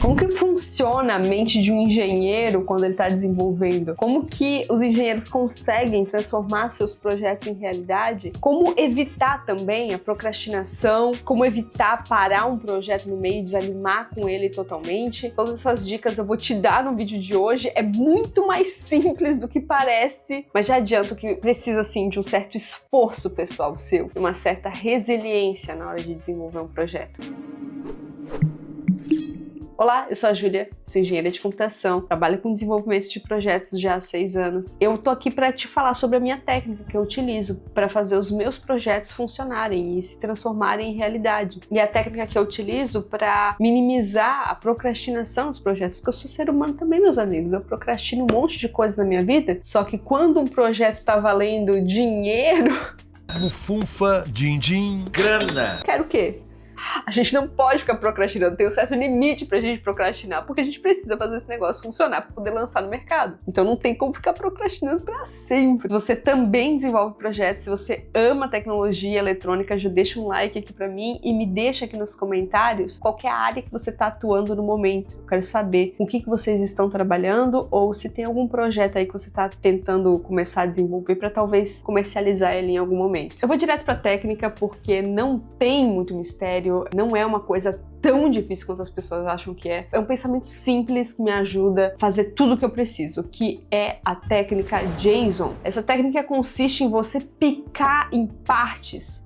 Como que funciona a mente de um engenheiro quando ele está desenvolvendo? Como que os engenheiros conseguem transformar seus projetos em realidade? Como evitar também a procrastinação? Como evitar parar um projeto no meio e desanimar com ele totalmente? Todas essas dicas eu vou te dar no vídeo de hoje. É muito mais simples do que parece, mas já adianto que precisa sim de um certo esforço pessoal seu, de uma certa resiliência na hora de desenvolver um projeto. Olá, eu sou a Júlia, sou engenheira de computação, trabalho com desenvolvimento de projetos já há 6 anos. Eu tô aqui para te falar sobre a minha técnica que eu utilizo para fazer os meus projetos funcionarem e se transformarem em realidade. E a técnica que eu utilizo para minimizar a procrastinação dos projetos, porque eu sou ser humano também, meus amigos. Eu procrastino um monte de coisas na minha vida, só que quando um projeto tá valendo dinheiro... Bufunfa, din-din, grana. Quero o quê? A gente não pode ficar procrastinando, tem um certo limite pra gente procrastinar, porque a gente precisa fazer esse negócio funcionar pra poder lançar no mercado. Então não tem como ficar procrastinando pra sempre. Você também desenvolve projetos, se você ama tecnologia eletrônica, já deixa um like aqui pra mim e me deixa aqui nos comentários qual que é a área que você tá atuando no momento. Eu quero saber com o que vocês estão trabalhando ou se tem algum projeto aí que você tá tentando começar a desenvolver pra talvez comercializar ele em algum momento. Eu vou direto pra técnica porque não tem muito mistério. Não é uma coisa tão difícil quanto as pessoas acham que é. É um pensamento simples que me ajuda a fazer tudo o que eu preciso, que é a técnica JSON. Essa técnica consiste em você picar em partes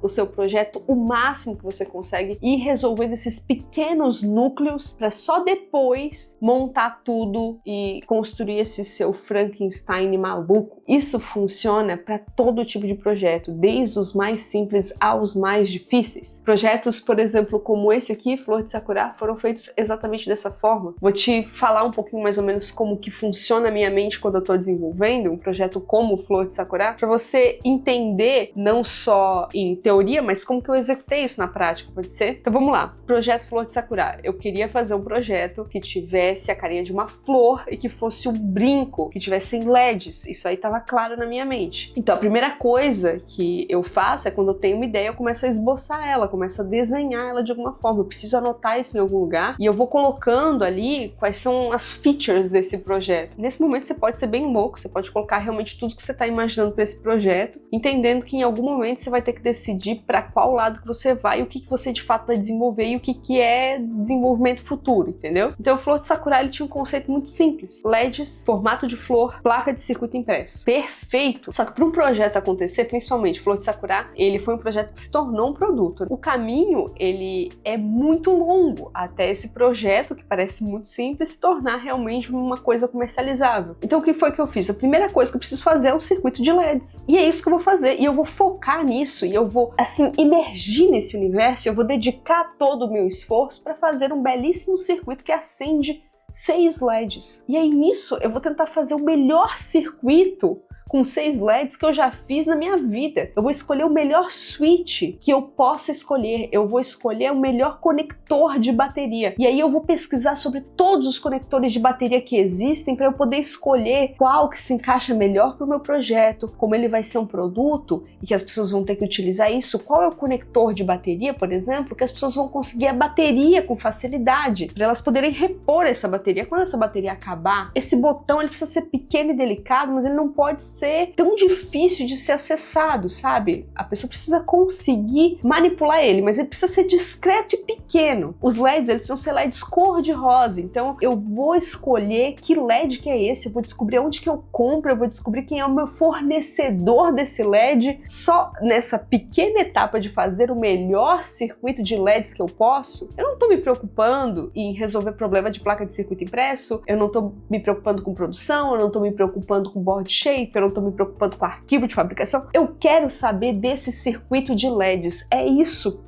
o seu projeto o máximo que você consegue e ir resolvendo esses pequenos núcleos para só depois montar tudo e construir esse seu Frankenstein maluco. Isso funciona para todo tipo de projeto, desde os mais simples aos mais difíceis. Projetos, por exemplo, como esse aqui, Flor de Sakura, foram feitos exatamente dessa forma. Vou te falar um pouquinho mais ou menos como que funciona a minha mente quando eu estou desenvolvendo um projeto como Flor de Sakura, para você entender não só em teoria, mas como que eu executei isso na prática, pode ser? Então vamos lá. Projeto Flor de Sakura. Eu queria fazer um projeto que tivesse a carinha de uma flor e que fosse um brinco, que tivesse LEDs. Isso aí estava claro na minha mente. Então a primeira coisa que eu faço é quando eu tenho uma ideia, eu começo a esboçar ela, começo a desenhar ela de alguma forma. Eu preciso anotar isso em algum lugar e eu vou colocando ali quais são as features desse projeto. Nesse momento você pode ser bem louco, você pode colocar realmente tudo que você está imaginando para esse projeto, entendendo que em algum momento você vai ter que decidir para qual lado que você vai, o que você de fato vai desenvolver e o que é desenvolvimento futuro, entendeu? Então o Flor de Sakura ele tinha um conceito muito simples: LEDs, formato de flor, placa de circuito impresso. Perfeito! Só que para um projeto acontecer, principalmente Flor de Sakura, ele foi um projeto que se tornou um produto. O caminho, ele é muito longo até esse projeto, que parece muito simples, se tornar realmente uma coisa comercializável. Então o que foi que eu fiz? A primeira coisa que eu preciso fazer é o circuito de LEDs. E é isso que eu vou fazer. E eu vou focar nisso. E eu vou, assim, imergir nesse universo. Eu vou dedicar todo o meu esforço para fazer um belíssimo circuito que acende 6 LEDs. E aí nisso eu vou tentar fazer o melhor circuito com 6 LEDs que eu já fiz na minha vida. Eu vou escolher o melhor switch que eu possa escolher. Eu vou escolher o melhor conector de bateria. E aí eu vou pesquisar sobre todos os conectores de bateria que existem para eu poder escolher qual que se encaixa melhor para o meu projeto, como ele vai ser um produto e que as pessoas vão ter que utilizar isso. Qual é o conector de bateria, por exemplo, que as pessoas vão conseguir a bateria com facilidade, para elas poderem repor essa bateria. Quando essa bateria acabar, esse botão ele precisa ser pequeno e delicado, mas ele não pode ser tão difícil de ser acessado, sabe? A pessoa precisa conseguir manipular ele, mas ele precisa ser discreto e pequeno. Os LEDs, eles precisam ser LEDs cor-de-rosa, então eu vou escolher que LED que é esse, eu vou descobrir onde que eu compro, eu vou descobrir quem é o meu fornecedor desse LED. Só nessa pequena etapa de fazer o melhor circuito de LEDs que eu posso, eu não tô me preocupando em resolver problema de placa de circuito impresso, eu não tô me preocupando com produção, eu não tô me preocupando com board shape, eu não tô me preocupando com arquivo de fabricação. Eu quero saber desse circuito de LEDs. É isso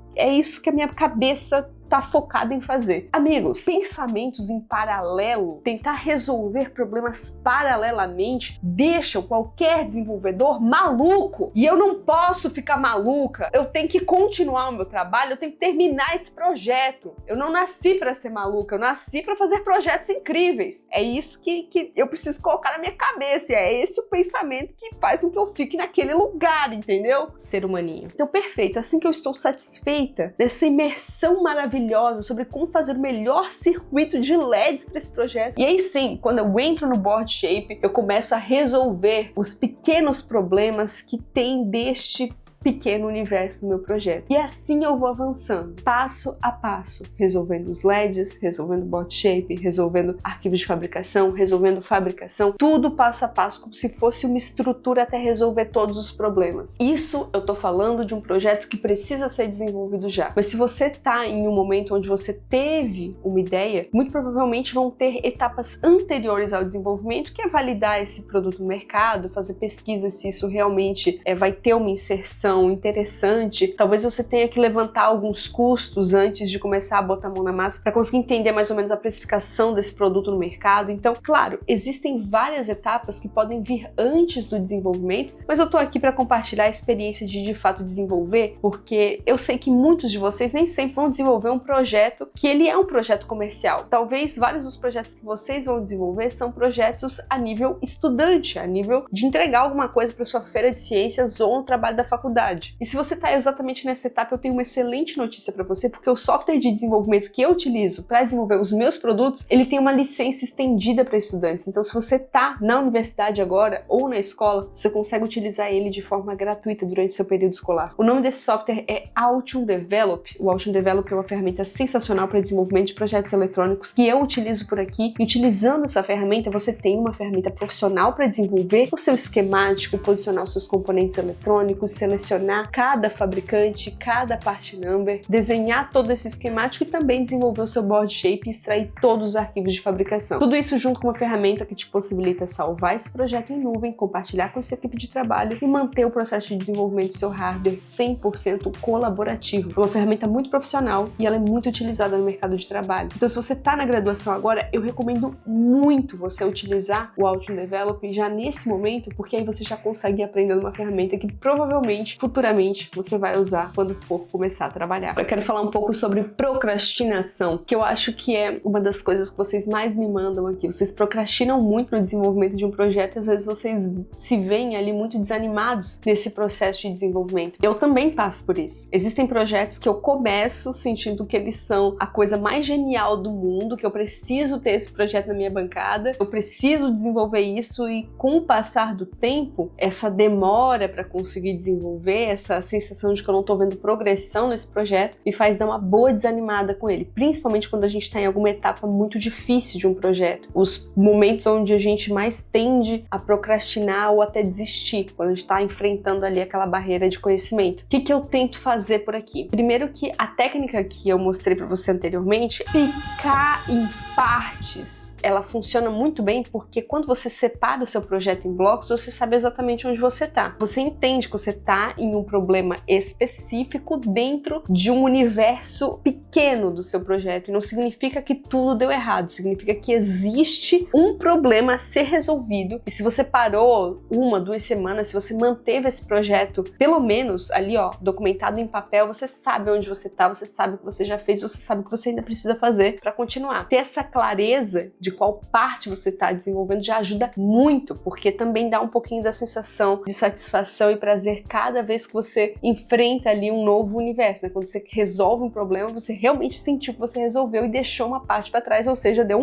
que a minha cabeça tá focado em fazer. Amigos, pensamentos em paralelo, tentar resolver problemas paralelamente, deixam qualquer desenvolvedor maluco. E eu não posso ficar maluca. Eu tenho que continuar o meu trabalho, eu tenho que terminar esse projeto. Eu não nasci para ser maluca, eu nasci para fazer projetos incríveis. É isso que eu preciso colocar na minha cabeça. E é esse o pensamento que faz com que eu fique naquele lugar, entendeu? Ser humaninho. Então, perfeito. Assim que eu estou satisfeita dessa imersão maravilhosa maravilhosa sobre como fazer o melhor circuito de LEDs para esse projeto. E aí sim, quando eu entro no Board Shape, eu começo a resolver os pequenos problemas que tem deste pequeno universo do meu projeto. E assim eu vou avançando, passo a passo, resolvendo os LEDs, resolvendo Board Shape, resolvendo arquivos de fabricação, resolvendo fabricação, tudo passo a passo, como se fosse uma estrutura até resolver todos os problemas. Isso eu tô falando de um projeto que precisa ser desenvolvido já. Mas se você tá em um momento onde você teve uma ideia, muito provavelmente vão ter etapas anteriores ao desenvolvimento, que é validar esse produto no mercado, fazer pesquisa se isso realmente vai ter uma inserção interessante. Talvez você tenha que levantar alguns custos antes de começar a botar a mão na massa para conseguir entender mais ou menos a precificação desse produto no mercado. Então, claro, existem várias etapas que podem vir antes do desenvolvimento, mas eu tô aqui para compartilhar a experiência de fato desenvolver, porque eu sei que muitos de vocês nem sempre vão desenvolver um projeto que ele é um projeto comercial. Talvez vários dos projetos que vocês vão desenvolver são projetos a nível estudante, a nível de entregar alguma coisa para sua feira de ciências ou no trabalho da faculdade. E se você está exatamente nessa etapa, eu tenho uma excelente notícia para você, porque o software de desenvolvimento que eu utilizo para desenvolver os meus produtos, ele tem uma licença estendida para estudantes. Então, se você está na universidade agora ou na escola, você consegue utilizar ele de forma gratuita durante o seu período escolar. O nome desse software é Altium Develop. O Altium Develop é uma ferramenta sensacional para desenvolvimento de projetos eletrônicos que eu utilizo por aqui. E utilizando essa ferramenta, você tem uma ferramenta profissional para desenvolver o seu esquemático, posicionar os seus componentes eletrônicos, selecionar cada fabricante, cada part number, desenhar todo esse esquemático e também desenvolver o seu board shape e extrair todos os arquivos de fabricação. Tudo isso junto com uma ferramenta que te possibilita salvar esse projeto em nuvem, compartilhar com a sua equipe de trabalho e manter o processo de desenvolvimento do seu hardware 100% colaborativo. É uma ferramenta muito profissional e ela é muito utilizada no mercado de trabalho. Então, se você está na graduação agora, eu recomendo muito você utilizar o Altium Develop já nesse momento, porque aí você já consegue aprender uma ferramenta que provavelmente futuramente você vai usar quando for começar a trabalhar. Eu quero falar um pouco sobre procrastinação, que eu acho que é uma das coisas que vocês mais me mandam aqui. Vocês procrastinam muito no desenvolvimento de um projeto e às vezes vocês se veem ali muito desanimados nesse processo de desenvolvimento. Eu também passo por isso. Existem projetos que eu começo sentindo que eles são a coisa mais genial do mundo, que eu preciso ter esse projeto na minha bancada, eu preciso desenvolver isso e com o passar do tempo, essa demora para conseguir desenvolver, essa sensação de que eu não tô vendo progressão nesse projeto me faz dar uma boa desanimada com ele, principalmente quando a gente tá em alguma etapa muito difícil de um projeto. Os momentos onde a gente mais tende a procrastinar ou até desistir, quando a gente tá enfrentando ali aquela barreira de conhecimento. O que eu tento fazer por aqui? Primeiro que a técnica que eu mostrei para você anteriormente, picar em partes, ela funciona muito bem porque quando você separa o seu projeto em blocos, você sabe exatamente onde você tá. Você entende que você tá em um problema específico dentro de um universo pequeno do seu projeto. E não significa que tudo deu errado, significa que existe um problema a ser resolvido. E se você parou 1, 2 semanas, se você manteve esse projeto, pelo menos ali, ó, documentado em papel, você sabe onde você tá, você sabe o que você já fez, você sabe o que você ainda precisa fazer para continuar. Ter essa clareza de qual parte você está desenvolvendo já ajuda muito, porque também dá um pouquinho da sensação de satisfação e prazer cada vez que você enfrenta ali um novo universo, né? Quando você resolve um problema, você realmente sentiu que você resolveu e deixou uma parte para trás, ou seja, deu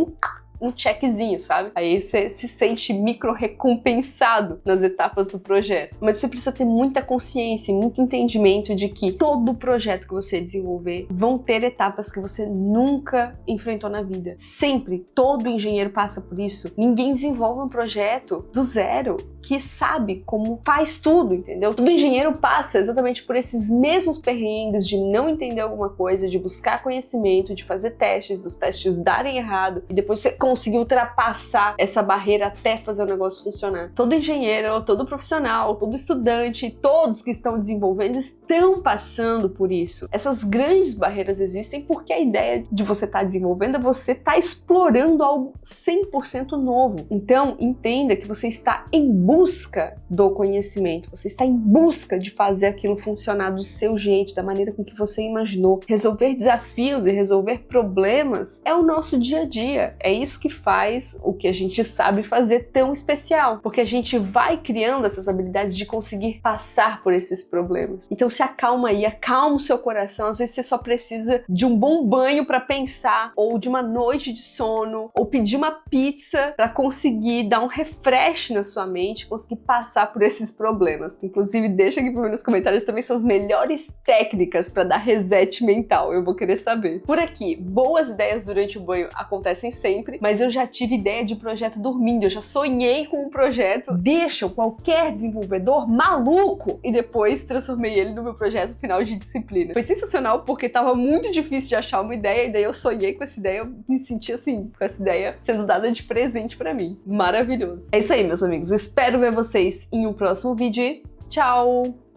um checkzinho, sabe? Aí você se sente micro-recompensado nas etapas do projeto. Mas você precisa ter muita consciência e muito entendimento de que todo projeto que você desenvolver vão ter etapas que você nunca enfrentou na vida. Sempre, todo engenheiro passa por isso. Ninguém desenvolve um projeto do zero que sabe como faz tudo, entendeu? Todo engenheiro passa exatamente por esses mesmos perrengues de não entender alguma coisa, de buscar conhecimento, de fazer testes, dos testes darem errado e depois você conseguir ultrapassar essa barreira até fazer o negócio funcionar. Todo engenheiro, todo profissional, todo estudante, todos que estão desenvolvendo estão passando por isso. Essas grandes barreiras existem porque a ideia de você estar desenvolvendo é você estar explorando algo 100% novo. Então, entenda que você está em busca busca do conhecimento, você está em busca de fazer aquilo funcionar do seu jeito, da maneira com que você imaginou. Resolver desafios e resolver problemas é o nosso dia a dia. É isso que faz o que a gente sabe fazer tão especial, porque a gente vai criando essas habilidades de conseguir passar por esses problemas. Então se acalma aí, acalma o seu coração. Às vezes você só precisa de um bom banho para pensar, ou de uma noite de sono, ou pedir uma pizza para conseguir dar um refresh na sua mente, conseguir passar por esses problemas. Inclusive, deixa aqui para mim nos comentários também suas melhores técnicas para dar reset mental. Eu vou querer saber. Por aqui, boas ideias durante o banho acontecem sempre, mas eu já tive ideia de projeto dormindo, eu já sonhei com um projeto, deixa qualquer desenvolvedor maluco, e depois transformei ele no meu projeto final de disciplina. Foi sensacional porque tava muito difícil de achar uma ideia, e daí eu sonhei com essa ideia, eu me senti assim, com essa ideia sendo dada de presente pra mim. Maravilhoso. É isso aí, meus amigos. Espero ver vocês em um próximo vídeo e tchau!